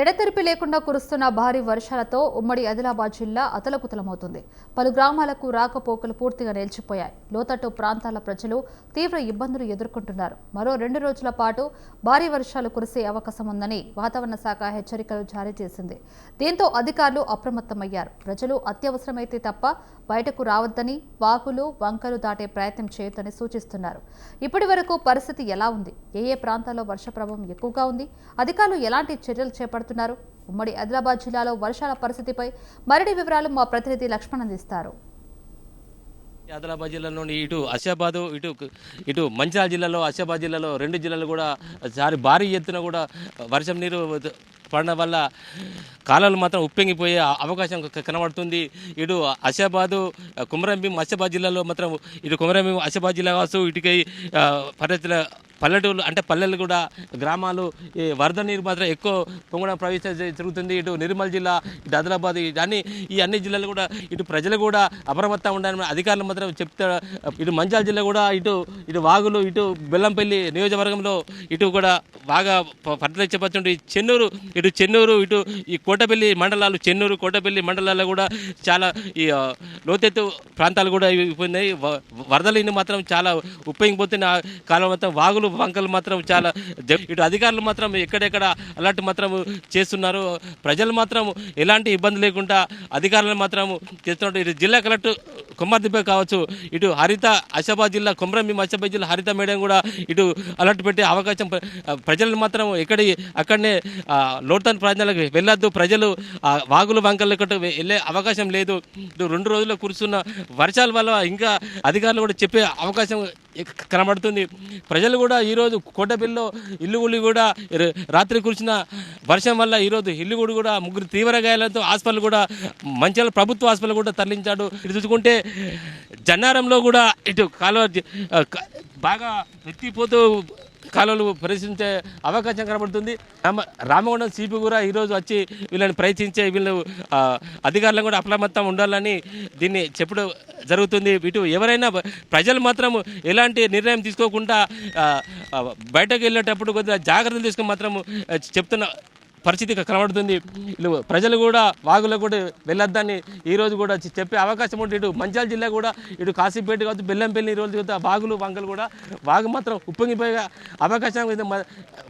ఎడతెరిపి లేకుండా కురుస్తున్న భారీ వర్షాలతో ఉమ్మడి ఆదిలాబాద్ జిల్లా అతలకుతలమవుతుంది. పలు గ్రామాలకు రాకపోకలు పూర్తిగా నిలిచిపోయాయి. లోతట్టు ప్రాంతాల ప్రజలు తీవ్ర ఇబ్బందులు ఎదుర్కొంటున్నారు. మరో 2 రోజుల పాటు భారీ వర్షాలు కురిసే అవకాశం ఉందని వాతావరణ శాఖ హెచ్చరికలు జారీ చేసింది. దీంతో అధికారులు అప్రమత్తమయ్యారు. ప్రజలు అత్యవసరమైతే తప్ప బయటకు రావద్దని, వాగులు వంకలు దాటే ప్రయత్నం చేయొద్దని సూచిస్తున్నారు. ఇప్పటి వరకు పరిస్థితి ఎలా ఉంది? ఏ ప్రాంతాల్లో వర్ష ప్రభావం ఎక్కువగా ఉంది? అధికారులు ఎలాంటి చర్యలు చేపడుతున్నారు? ఉమ్మడి ఆదిలాబాద్ జిల్లాలో వర్షాల పరిస్థితిపై మరిన్ని వివరాలు మా ప్రతినిధి లక్ష్మణ్ అందిస్తారు. ఆదిలాబాద్ జిల్లాలోని ఆసిఫాబాద్ ఇటు మంచిర్యాల జిల్లాలో, ఆసిఫాబాద్ జిల్లాలో 2 జిల్లాలు కూడా భారీ ఎత్తున కూడా వర్షం నీరు పడడం వల్ల కాలాలు మాత్రం ఉప్పొంగిపోయే అవకాశం కనబడుతుంది. ఇటు ఆసిఫాబాద్, కుమరంభీం, ఆసిఫాబాద్ జిల్లాలో మాత్రం ఇటు కుమరంభీం, ఆసిఫాబాద్ జిల్లా కావచ్చు, ఇటుకై పర్యటన పల్లెటూరు అంటే పల్లెలు కూడా గ్రామాలు ఈ వరద నీరు మాత్రం ఎక్కువ పొంగడం ప్రవేశం జరుగుతుంది. ఇటు నిర్మల్ జిల్లా, ఇటు ఆదిలాబాద్ ఈ అన్ని జిల్లాలు కూడా ఇటు ప్రజలు కూడా అప్రమత్తంగా ఉండాలని అధికారులు మాత్రం చెప్తారు. ఇటు మంచిర్యాల జిల్లా కూడా ఇటు వాగులు, ఇటు బెల్లంపల్లి నియోజకవర్గంలో ఇటు కూడా బాగా పట్టణ చెప్పచ్చు. చెన్నూరు ఇటు ఈ కోటపల్లి మండలాలు, చెన్నూరు కోటపల్లి మండలాల్లో కూడా చాలా ఈ లోతెత్తు ప్రాంతాలు కూడా అయిపోయినాయి. వరదలు మాత్రం చాలా ఉప్పొంగిపోతున్న కాలం మొత్తం వాగులు వంకలు మాత్రం చాలా ఇటు అధికారులు మాత్రం ఎక్కడెక్కడ అలర్ట్ మాత్రం చేస్తున్నారు. ప్రజలు మాత్రం ఎలాంటి ఇబ్బంది లేకుండా అధికారులు మాత్రం చేస్తున్నారు. ఇటు జిల్లా కలెక్టర్ కుమార్దిపై కావచ్చు, ఇటు హరిత ఆసిఫాబాద్ జిల్లా, కుమరంభీం ఆసిఫాబాద్ జిల్లా హరిత మేడం కూడా ఇటు అలర్ట్ పెట్టే అవకాశం, ప్రజలు మాత్రం అక్కడనే లోతట్టు ప్రాంతాలకు వెళ్ళొద్దు, ప్రజలు వాగులు వంకలు వెళ్ళే అవకాశం లేదు. ఇటు 2 రోజుల్లో కురుస్తున్న వర్షాల వల్ల ఇంకా అధికారులు కూడా చెప్పే అవకాశం కనబడుతుంది. ప్రజలు కూడా ఈరోజు కోటపల్లిలో ఇల్లుగుడి కూడా రాత్రి కురిసిన వర్షం వల్ల ఈరోజు ఇల్లుగుడి కూడా 3 తీవ్ర గాయాలతో హాస్పిటల్ కూడా మంచిర్యాల ప్రభుత్వ హాస్పిటల్ కూడా తరలించాడు. ఇటు చూసుకుంటే జన్నారంలో కూడా ఇటు కాలువ బాగా ఎత్తిపోతూ కాలువలు పరిశీలించే అవకాశం కనబడుతుంది. రామగుండం సిపి కూడా ఈరోజు వచ్చి వీళ్ళని ప్రయత్నించే అధికారులను కూడా అప్రమత్తం ఉండాలని దీన్ని చెప్పడం జరుగుతుంది. ఇటు ఎవరైనా ప్రజలు మాత్రం ఎలాంటి నిర్ణయం తీసుకోకుండా బయటకు వెళ్ళేటప్పుడు కొద్దిగా జాగ్రత్తలు తీసుకుని మాత్రం చెప్తున్న పరిస్థితి కనబడుతుంది. ప్రజలు కూడా వాగులో కూడా వెళ్ళొద్దని ఈరోజు కూడా చెప్పే అవకాశం ఉంటుంది. ఇటు మంచిర్యాల జిల్లా కూడా ఇటు కాశీపేట కావచ్చు, బెల్లంపల్లి ఈరోజు వాగులు వంకలు కూడా వాగు మాత్రం ఉప్పొంగిపోయే అవకాశం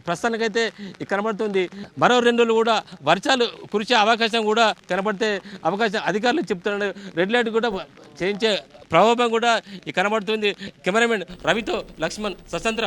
ప్రస్తుతానికైతే కనబడుతుంది. మరో 2 రోజులు కూడా వర్షాలు కురిసే అవకాశం కూడా కనబడితే అవకాశం అధికారులు చెప్తున్నారు. రెడ్ లైట్ కూడా చేయించే ప్రభావం కూడా కనబడుతుంది. కెమెరామెన్ రవితో లక్ష్మణ్, స్వతంత్ర